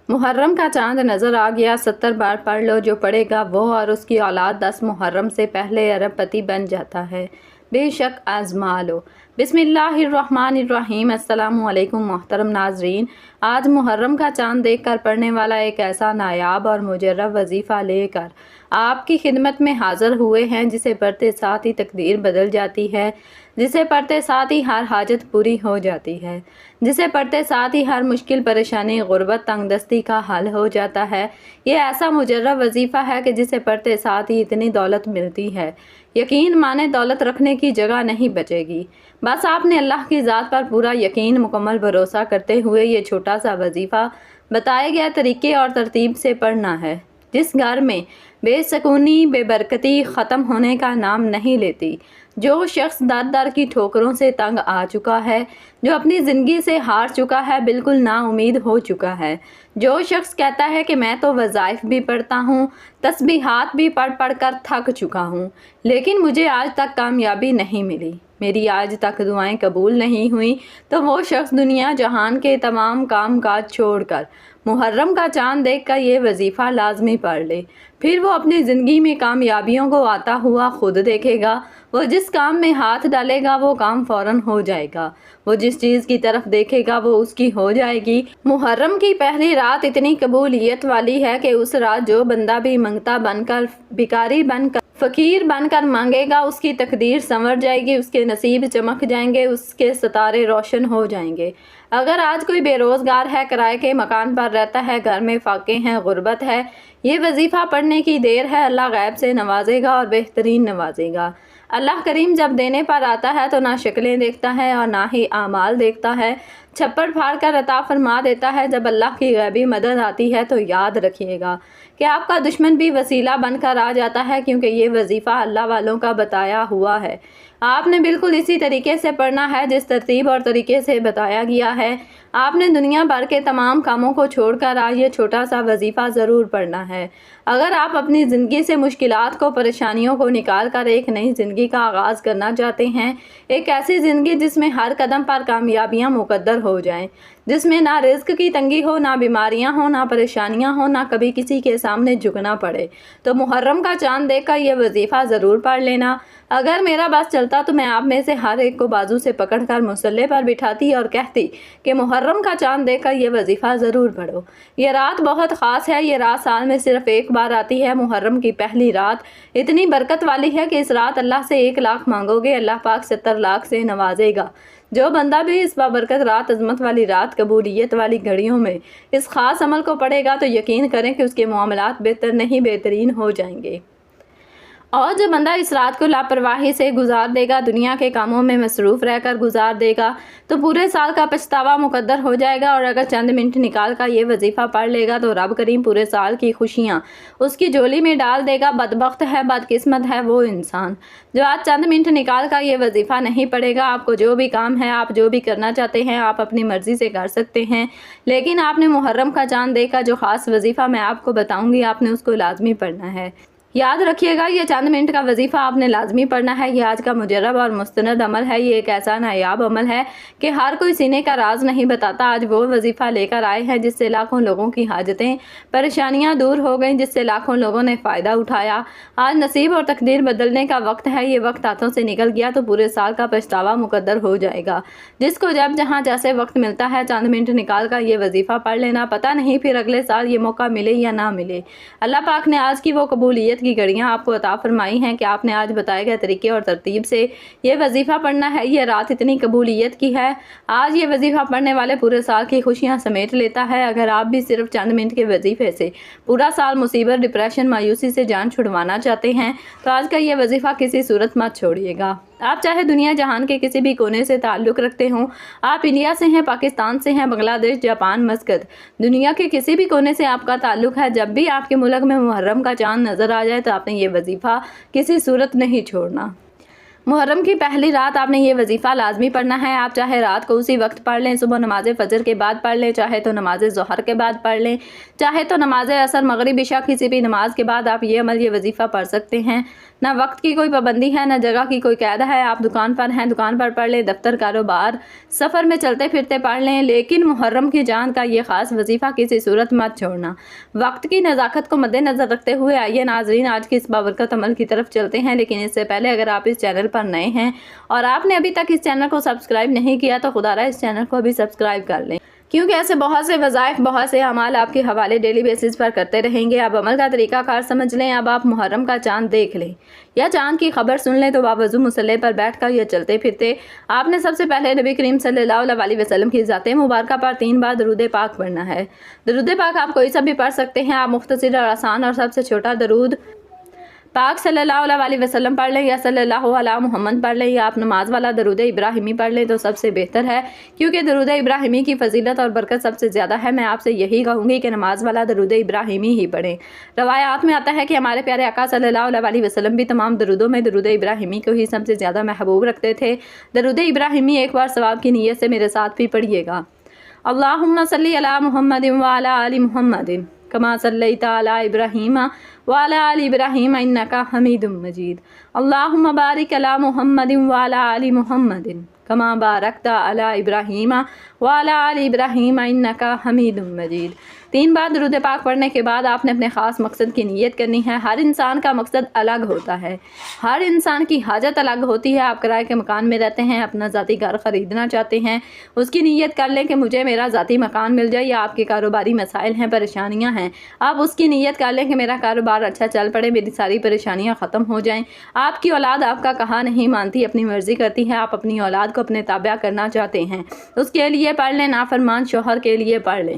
محرم کا چاند نظر آ گیا، 70 بار پڑھ لو، جو پڑھے گا وہ اور اس کی اولاد 10 محرم سے پہلے ارب پتی بن جاتا ہے۔ بے شک آزما لو۔ بسم اللہ الرحمن الرحیم۔ السلام علیکم محترم ناظرین، آج محرم کا چاند دیکھ کر پڑھنے والا ایک ایسا نایاب اور مجرب وظیفہ لے کر آپ کی خدمت میں حاضر ہوئے ہیں جسے پڑھتے ساتھ ہی تقدیر بدل جاتی ہے، جسے پڑھتے ساتھ ہی ہر حاجت پوری ہو جاتی ہے، جسے پڑھتے ساتھ ہی ہر مشکل پریشانی غربت تنگ دستی کا حل ہو جاتا ہے۔ یہ ایسا مجرب وظیفہ ہے کہ جسے پڑھتے ساتھ ہی اتنی دولت ملتی ہے، یقین مانے دولت رکھنے کی جگہ نہیں بچے گی۔ بس آپ نے اللہ کی ذات پر پورا یقین، مکمل بھروسہ کرتے ہوئے یہ چھوٹا سا وظیفہ بتائے گئے طریقے اور ترتیب سے پڑھنا ہے۔ جس گھر میں بے سکونی، بے برکتی ختم ہونے کا نام نہیں لیتی، جو شخص در در کی ٹھوکروں سے تنگ آ چکا ہے، جو اپنی زندگی سے ہار چکا ہے، بالکل نا امید ہو چکا ہے، جو شخص کہتا ہے کہ میں تو وظائف بھی پڑھتا ہوں، تسبیحات بھی پڑھ پڑھ کر تھک چکا ہوں، لیکن مجھے آج تک کامیابی نہیں ملی، میری آج تک دعائیں قبول نہیں ہوئیں، تو وہ شخص دنیا جہان کے تمام کام کاج چھوڑ کر محرم کا چاند دیکھ کر یہ وظیفہ لازمی پڑھ لے۔ پھر وہ اپنی زندگی میں کامیابیوں کو آتا ہوا خود دیکھے گا۔ وہ جس کام میں ہاتھ ڈالے گا وہ کام فوراً ہو جائے گا، وہ جس چیز کی طرف دیکھے گا وہ اس کی ہو جائے گی۔ محرم کی پہلی رات اتنی قبولیت والی ہے کہ اس رات جو بندہ بھی منگتا بن کر، بھکاری بن کر، فقیر بن کر مانگے گا، اس کی تقدیر سنور جائے گی، اس کے نصیب چمک جائیں گے، اس کے ستارے روشن ہو جائیں گے۔ اگر آج کوئی بے روزگار ہے، کرائے کے مکان پر رہتا ہے، گھر میں فاقے ہیں، غربت ہے، یہ وظیفہ پڑھنے کی دیر ہے، اللہ غیب سے نوازے گا اور بہترین نوازے گا۔ اللہ کریم جب دینے پر آتا ہے تو نہ شکلیں دیکھتا ہے اور نہ ہی اعمال دیکھتا ہے، چھپڑ پھاڑ کر عطا فرما دیتا ہے۔ جب اللہ کی غیبی مدد آتی ہے تو یاد رکھیے گا کہ آپ کا دشمن بھی وسیلہ بن کر آ جاتا ہے، کیونکہ یہ وظیفہ اللہ والوں کا بتایا ہوا ہے۔ آپ نے بالکل اسی طریقے سے پڑھنا ہے جس ترتیب اور طریقے سے بتایا گیا ہے۔ آپ نے دنیا بھر کے تمام کاموں کو چھوڑ کر آج یہ چھوٹا سا وظیفہ ضرور پڑھنا ہے۔ اگر آپ اپنی زندگی سے مشکلات کو، پریشانیوں کو نکال کر ایک نئی زندگی کا آغاز کرنا چاہتے ہیں، ایک ایسی زندگی جس میں ہر قدم پر کامیابیاں مقدر ہو جائیں، جس میں نہ رزق کی تنگی ہو، نہ بیماریاں ہوں، نہ پریشانیاں ہوں، نہ کبھی کسی کے سامنے جھکنا پڑے، تو محرم کا چاند دیکھ کر یہ وظیفہ ضرور پڑھ لینا۔ اگر میرا بس چلتا تو میں آپ میں سے ہر ایک کو بازو سے پکڑ کر مصلے پر بٹھاتی اور کہتی کہ محرم کا چاند دیکھ کر یہ وظیفہ ضرور پڑھو۔ یہ رات بہت خاص ہے، یہ رات سال میں صرف ایک بار آتی ہے۔ محرم کی پہلی رات اتنی برکت والی ہے کہ اس رات اللہ سے 1 لاکھ مانگو گے، اللہ پاک 70 لاکھ سے نوازے گا۔ جو بندہ بھی اس بابرکت رات، عظمت والی رات، قبولیت والی گھڑیوں میں اس خاص عمل کو پڑھے گا تو یقین کریں کہ اس کے معاملات بہتر نہیں بہترین ہو جائیں گے۔ اور جو بندہ اس رات کو لاپرواہی سے گزار دے گا، دنیا کے کاموں میں مصروف رہ کر گزار دے گا، تو پورے سال کا پچھتاوا مقدر ہو جائے گا۔ اور اگر چند منٹ نکال کر یہ وظیفہ پڑھ لے گا تو رب کریم پورے سال کی خوشیاں اس کی جھولی میں ڈال دے گا۔ بدبخت ہے، بدقسمت ہے وہ انسان جو آج چند منٹ نکال کر یہ وظیفہ نہیں پڑھے گا۔ آپ کو جو بھی کام ہے، آپ جو بھی کرنا چاہتے ہیں، آپ اپنی مرضی سے کر سکتے ہیں، لیکن آپ نے محرم کا چاند دیکھ کر جو خاص وظیفہ میں آپ کو بتاؤں گی، آپ نے اس کو لازمی پڑھنا ہے۔ یاد رکھیے گا، یہ چند منٹ کا وظیفہ آپ نے لازمی پڑھنا ہے۔ یہ آج کا مجرب اور مستند عمل ہے۔ یہ ایک ایسا نایاب عمل ہے کہ ہر کوئی سینے کا راز نہیں بتاتا۔ آج وہ وظیفہ لے کر آئے ہیں جس سے لاکھوں لوگوں کی حاجتیں، پریشانیاں دور ہو گئیں، جس سے لاکھوں لوگوں نے فائدہ اٹھایا۔ آج نصیب اور تقدیر بدلنے کا وقت ہے۔ یہ وقت ہاتھوں سے نکل گیا تو پورے سال کا پچھتاوا مقدر ہو جائے گا۔ جس کو جب جہاں جیسے وقت ملتا ہے، چند منٹ نکال کر یہ وظیفہ پڑھ لینا، پتہ نہیں پھر اگلے سال یہ موقع ملے یا نہ ملے۔ اللہ پاک نے آج کی وہ قبولیت کی گھڑیاں آپ کو عطا فرمائی ہیں کہ آپ نے آج بتائے گئے طریقے اور ترتیب سے یہ وظیفہ پڑھنا ہے۔ یہ رات اتنی قبولیت کی ہے، آج یہ وظیفہ پڑھنے والے پورے سال کی خوشیاں سمیٹ لیتا ہے۔ اگر آپ بھی صرف چند منٹ کے وظیفے سے پورا سال مصیبت، ڈپریشن، مایوسی سے جان چھڑوانا چاہتے ہیں تو آج کا یہ وظیفہ کسی صورت مت چھوڑیے گا۔ آپ چاہے دنیا جہان کے کسی بھی کونے سے تعلق رکھتے ہوں، آپ انڈیا سے ہیں، پاکستان سے ہیں، بنگلہ دیش، جاپان، مسقط، دنیا کے کسی بھی کونے سے آپ کا تعلق ہے، جب بھی آپ کے ملک میں محرم کا چاند نظر آ جائے تو آپ نے یہ وظیفہ کسی صورت نہیں چھوڑنا۔ محرم کی پہلی رات آپ نے یہ وظیفہ لازمی پڑھنا ہے۔ آپ چاہے رات کو اسی وقت پڑھ لیں، صبح نماز فجر کے بعد پڑھ لیں، چاہے تو نماز ظہر کے بعد پڑھ لیں، چاہے تو نماز عصر، مغرب، عشاء، کسی بھی نماز کے بعد آپ یہ عمل، یہ وظیفہ پڑھ سکتے ہیں۔ نہ وقت کی کوئی پابندی ہے، نہ جگہ کی کوئی قید ہے۔ آپ دکان پر ہیں، دکان پر پڑھ لیں، دفتر، کاروبار، سفر میں چلتے پھرتے پڑھ لیں، لیکن محرم کی جان کا یہ خاص وظیفہ کسی صورت مت چھوڑنا۔ وقت کی نزاکت کو مد نظر رکھتے ہوئے آئیے ناظرین آج کی اس بابرکت عمل کی طرف چلتے ہیں، لیکن اس سے پہلے اگر آپ اس چینل پر نئے ہیں اور آپ نے ابھی تک اس چینل کو سبسکرائب نہیں کیا تو خدا رہا اس چینل کو بھی سبسکرائب کر لیں، کیونکہ ایسے بہت سے وظائف، بہت سے اعمال آپ کے حوالے ڈیلی بیسس پر کرتے رہیں گے۔ اب عمل کا طریقہ کار سمجھ لیں۔ اب آپ محرم کا چاند دیکھ لیں یا چاند کی خبر سن لیں تو باوضو مصلی پر بیٹھ کر یا چلتے پھرتے آپ نے سب سے پہلے نبی کریم صلی اللہ علیہ وسلم کی ذات مبارکہ پر 3 بار درود پاک پڑھنا ہے۔ درود پاک آپ کوئی سا بھی پڑھ سکتے ہیں۔ آپ مختصر اور آسان اور سب سے چھوٹا درود پاک صلی اللہ علیہ وسلم پڑھ لیں یا صلی اللہ علیہ محمد پڑھ لیں، یا آپ نماز والا درود ابراہیمی پڑھ لیں تو سب سے بہتر ہے، کیونکہ درود ابراہیمی کی فضیلت اور برکت سب سے زیادہ ہے۔ میں آپ سے یہی کہوں گی کہ نماز والا درود ابراہیمی ہی پڑھیں۔ روایات میں آتا ہے کہ ہمارے پیارے آقا صلی اللہ علیہ وسلم بھی تمام درودوں میں درود ابراہیمی کو ہی سب سے زیادہ محبوب رکھتے تھے۔ درود ابراہیمی ایک بار ثواب کی نیت سے میرے ساتھ بھی پڑھیے گا۔ اللہم صلی علی محمد وعلی آل محمد کما صلیت علی ابراہیم وعلی آل ابراہیم انک حمید مجید۔ اللہم بارک علی محمد وعلی آل محمد کما بارکت علی ابراہیم وعلی آل ابراہیم انک حمید مجید۔ 3 بار درود پاک پڑھنے کے بعد آپ نے اپنے خاص مقصد کی نیت کرنی ہے۔ ہر انسان کا مقصد الگ ہوتا ہے، ہر انسان کی حاجت الگ ہوتی ہے۔ آپ کرائے کے مکان میں رہتے ہیں، اپنا ذاتی گھر خریدنا چاہتے ہیں، اس کی نیت کر لیں کہ مجھے میرا ذاتی مکان مل جائے، یا آپ کے کاروباری مسائل ہیں، پریشانیاں ہیں، آپ اس کی نیت کر لیں کہ میرا کاروبار اچھا چل پڑے، میری ساری پریشانیاں ختم ہو جائیں۔ آپ کی اولاد آپ کا کہا نہیں مانتی، اپنی مرضی کرتی ہے، آپ اپنی اولاد کو اپنے تابع کرنا چاہتے ہیں، اس کے لیے پڑھ لیں۔ نافرمان شوہر کے لیے پڑھ لیں۔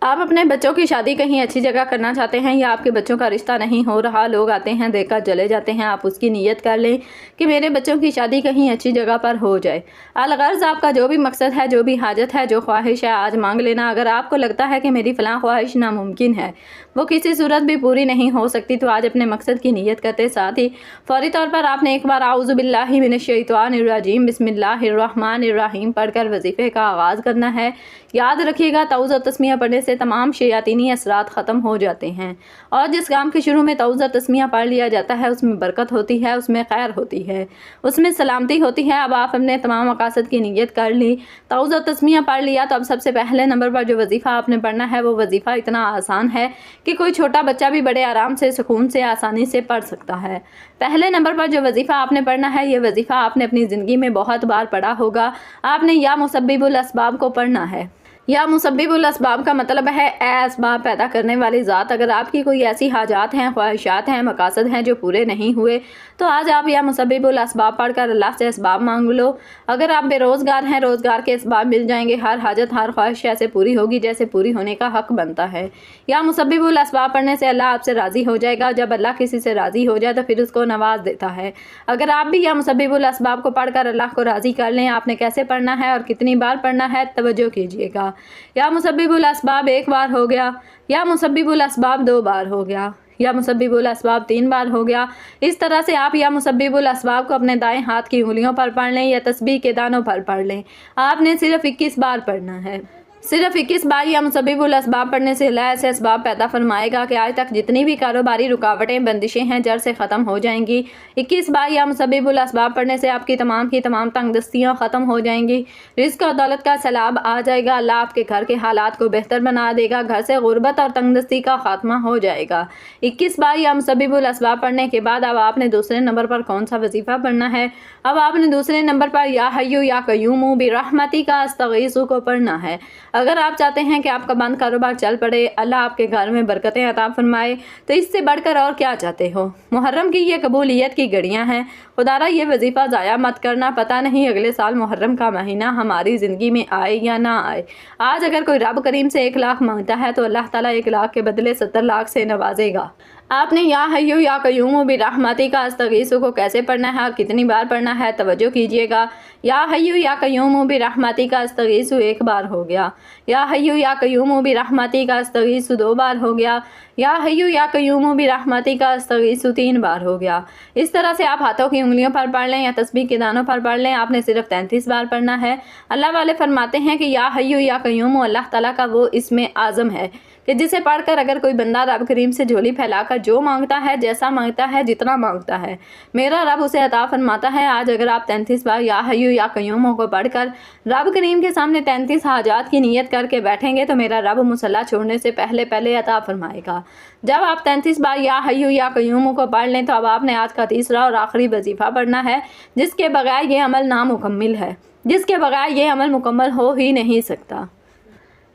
آپ اپنے بچوں کی شادی کہیں اچھی جگہ کرنا چاہتے ہیں، یا آپ کے بچوں کا رشتہ نہیں ہو رہا، لوگ آتے ہیں دیکھ کر چلے جاتے ہیں، آپ اس کی نیت کر لیں کہ میرے بچوں کی شادی کہیں اچھی جگہ پر ہو جائے۔ الغرض آپ کا جو بھی مقصد ہے، جو بھی حاجت ہے، جو خواہش ہے، آج مانگ لینا۔ اگر آپ کو لگتا ہے کہ میری فلاں خواہش ناممکن ہے، وہ کسی صورت بھی پوری نہیں ہو سکتی، تو آج اپنے مقصد کی نیت کرتے ساتھ ہی فوری طور پر آپ نے ایک بار اعوذ باللہ من الشیطان الرجیم بسم اللہ الرحمن الرحیم پڑھ کر وظیفے کا آغاز کرنا ہے۔ یاد رکھیے گا تعوذ و تسمیہ پڑھنے سے تمام شیاطینی اثرات ختم ہو جاتے ہیں، اور جس کام کے شروع میں تعوذ و تسمیہ پڑھ لیا جاتا ہے اس میں برکت ہوتی ہے، اس میں خیر ہوتی ہے، اس میں سلامتی ہوتی ہے۔ اب آپ اپنے تمام مقاصد کی نیت کر لی، تعوذ و تسمیہ پڑھ لیا، تو اب سب سے پہلے نمبر پر جو وظیفہ آپ نے پڑھنا ہے وہ وظیفہ اتنا آسان ہے کہ کوئی چھوٹا بچہ بھی بڑے آرام سے، سکون سے، آسانی سے پڑھ سکتا ہے۔ پہلے نمبر پر جو وظیفہ آپ نے پڑھنا ہے، یہ وظیفہ آپ نے اپنی زندگی میں بہت بار پڑھا ہوگا۔ آپ نے یا مسبب الاسباب کو پڑھنا ہے۔ یا مسبب الاسباب کا مطلب ہے اے اسباب پیدا کرنے والی ذات، اگر آپ کی کوئی ایسی حاجات ہیں، خواہشات ہیں، مقاصد ہیں جو پورے نہیں ہوئے، تو آج آپ یا مسبب الاسباب پڑھ کر اللہ سے اسباب مانگ لو۔ اگر آپ بے روزگار ہیں، روزگار کے اسباب مل جائیں گے، ہر حاجت، ہر خواہش ایسے پوری ہوگی جیسے پوری ہونے کا حق بنتا ہے۔ یا مسبب الاسباب پڑھنے سے اللہ آپ سے راضی ہو جائے گا، جب اللہ کسی سے راضی ہو جائے تو پھر اس کو نواز دیتا ہے۔ اگر آپ بھی یا مسبب الاسباب کو پڑھ کر اللہ کو راضی کر لیں، آپ نے کیسے پڑھنا ہے اور کتنی بار پڑھنا ہے توجہ کیجیے گا۔ یا مسبب الاسباب 1 بار ہو گیا، یا مسبب الاسباب 2 بار ہو گیا، یا مسبب الاسباب 3 بار ہو گیا۔ اس طرح سے آپ یا مسبب الاسباب کو اپنے دائیں ہاتھ کی انگلیوں پر پڑھ لیں یا تسبیح کے دانوں پر پڑھ لیں۔ آپ نے صرف 21 بار پڑھنا ہے۔ صرف 21 بار یا مسبب الاسباب پڑھنے سے اللہ ایسے اسباب پیدا فرمائے گا کہ آج تک جتنی بھی کاروباری رکاوٹیں، بندشیں ہیں، جڑ سے ختم ہو جائیں گی۔ 21 بار یا مسبب الاسباب پڑھنے سے آپ کی تمام تنگ دستیاں ختم ہو جائیں گی، رزق اور دولت کا سیلاب آ جائے گا، اللہ آپ کے گھر کے حالات کو بہتر بنا دے گا، گھر سے غربت اور تنگ دستی کا خاتمہ ہو جائے گا۔ 21 بار یا مسبب الاسباب پڑھنے کے بعد اب آپ نے دوسرے نمبر پر کون سا وظیفہ پڑھنا ہے؟ اب آپ نے دوسرے نمبر پر یا حیو یا قیوم برحمتک استغیث کو پڑھنا ہے۔ اگر آپ چاہتے ہیں کہ آپ کا بند کاروبار چل پڑے، اللہ آپ کے گھر میں برکتیں عطا فرمائے، تو اس سے بڑھ کر اور کیا چاہتے ہو؟ محرم کی یہ قبولیت کی گھڑیاں ہیں، خدا را یہ وظیفہ ضائع مت کرنا، پتہ نہیں اگلے سال محرم کا مہینہ ہماری زندگی میں آئے یا نہ آئے۔ آج اگر کوئی رب کریم سے 1 لاکھ مانگتا ہے تو اللہ تعالیٰ 1 لاکھ کے بدلے 70 لاکھ سے نوازے گا۔ آپ نے یا حیو یا قیوم برحمتک استغیث کو کیسے پڑھنا ہے اور کتنی بار پڑھنا ہے توجہ کیجیے گا۔ یا حیو یا قیوم برحمتک استغیث ایک بار ہو گیا، یا حیو یا قیوم برحمتک استغیث 2 بار ہو گیا، یا حیو یا قیوم برحمتک استغیث 3 بار ہو گیا۔ اس طرح سے آپ ہاتھوں کی انگلیوں پر پڑھ لیں یا تسبیح کے دانوں پر پڑھ لیں، آپ نے صرف 33 بار پڑھنا ہے۔ اللہ والے فرماتے ہیں کہ یا حیو یا قیوم اللہ تعالیٰ کا وہ اسم اعظم ہے کہ جسے پڑھ کر اگر کوئی بندہ رب کریم سے جھولی پھیلا کر جو مانگتا ہے، جیسا مانگتا ہے، جتنا مانگتا ہے، میرا رب اسے عطا فرماتا ہے۔ آج اگر آپ 33 بار یا حیو یا قیوم کو پڑھ کر رب کریم کے سامنے 33 حاجات کی نیت کر کے بیٹھیں گے تو میرا رب مصلی چھوڑنے سے پہلے عطا فرمائے گا۔ جب آپ 33 بار یا حیو یا قیوم کو پڑھ لیں تو اب آپ نے آج کا تیسرا اور آخری وظیفہ پڑھنا ہے، جس کے بغیر یہ عمل نامکمل ہے، جس کے بغیر یہ عمل مکمل ہو ہی نہیں سکتا۔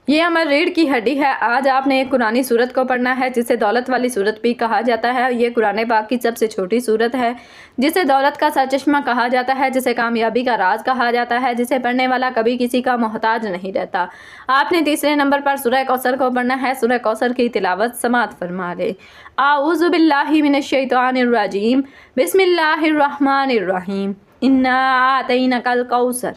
یہ عمل ریڑھ کی ہڈی ہے۔ آج آپ نے ایک قرآنی سورت کو پڑھنا ہے جسے دولت والی سورت بھی کہا جاتا ہے۔ یہ قرآن پاک کی سب سے چھوٹی سورت ہے جسے دولت کا سرچشمہ کہا جاتا ہے، جسے کامیابی کا راز کہا جاتا ہے، جسے پڑھنے والا کبھی کسی کا محتاج نہیں رہتا۔ آپ نے تیسرے نمبر پر سورہ کوثر کو پڑھنا ہے۔ سورہ کوثر کی تلاوت سماعت فرما لے۔ اعوذ باللہ من الشیطان الرجیم، بسم اللہ الرحمن الرحیم، انا اعطینک الکوثر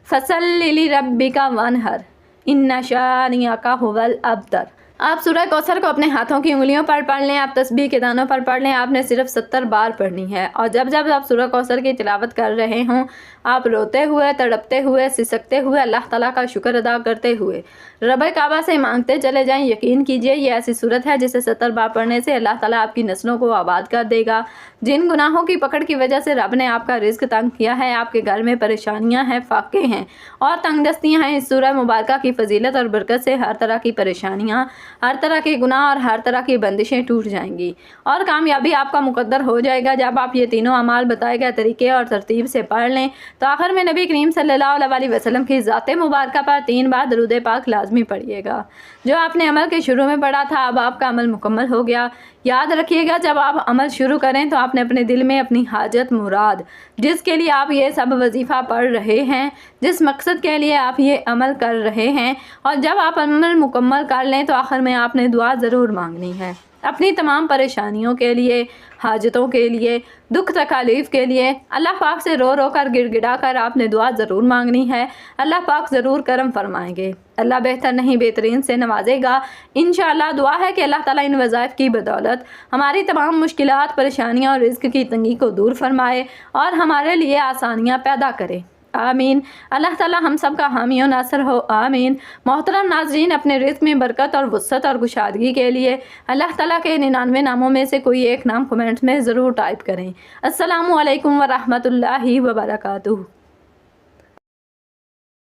فصل لربک وانحر ان شانئک ھو الابتر۔ آپ سورہ کوثر کو اپنے ہاتھوں کی انگلیوں پر پڑھ لیں، آپ تسبیح کے دانوں پر پڑھ لیں، آپ نے صرف 70 بار پڑھنی ہے۔ اور جب آپ سورہ کوثر کی تلاوت کر رہے ہوں، آپ روتے ہوئے، تڑپتے ہوئے، سسکتے ہوئے، اللہ تعالیٰ کا شکر ادا کرتے ہوئے رب کعبہ سے مانگتے چلے جائیں۔ یقین کیجئے یہ ایسی صورت ہے جسے 70 بار پڑھنے سے اللہ تعالیٰ آپ کی نسلوں کو آباد کر دے گا۔ جن گناہوں کی پکڑ کی وجہ سے رب نے آپ کا رزق تنگ کیا ہے، آپ کے گھر میں پریشانیاں ہیں، فاقے ہیں اور تنگ دستیاں ہیں، اس سورہ مبارکہ کی فضیلت اور برکت سے ہر طرح کی پریشانیاں، ہر طرح کے گناہ اور ہر طرح کی بندشیں ٹوٹ جائیں گی اور کامیابی آپ کا مقدر ہو جائے گا۔ جب آپ یہ تینوں اعمال بتائے گئے طریقے اور ترتیب سے پڑھ لیں تو آخر میں نبی کریم صلی اللہ علیہ وسلم کی ذات مبارکہ پر 3 بار درود پاک لازمی پڑھیے گا۔ جو آپ نے عمل کے شروع میں پڑھا تھا اب آپ کا عمل مکمل ہو گیا۔ یاد رکھیے گا جب آپ عمل شروع کریں تو آپ نے اپنے دل میں اپنی حاجت مراد، جس کے لیے آپ یہ سب وظیفہ پڑھ رہے ہیں، جس مقصد کے لیے آپ یہ عمل کر رہے ہیں، اور جب آپ عمل مکمل کر لیں تو آخر میں آپ نے دعا ضرور مانگنی ہے۔ اپنی تمام پریشانیوں کے لیے، حاجتوں کے لیے، دکھ تکالیف کے لیے اللہ پاک سے رو رو کر گڑ گڑا کر آپ نے دعا ضرور مانگنی ہے۔ اللہ پاک ضرور کرم فرمائیں گے، اللہ بہتر نہیں بہترین سے نوازے گا۔ انشاءاللہ دعا ہے کہ اللہ تعالیٰ ان وظائف کی بدولت ہماری تمام مشکلات، پریشانیاں اور رزق کی تنگی کو دور فرمائے اور ہمارے لیے آسانیاں پیدا کرے، آمین۔ اللہ تعالیٰ ہم سب کا حامی و ناصر ہو، آمین۔ محترم ناظرین، اپنے رزق میں برکت اور وسعت اور گشادگی کے لیے اللہ تعالیٰ کے 99 ناموں میں سے کوئی ایک نام کمنٹ میں ضرور ٹائپ کریں۔ السلام علیکم ورحمۃ اللہ وبرکاتہ۔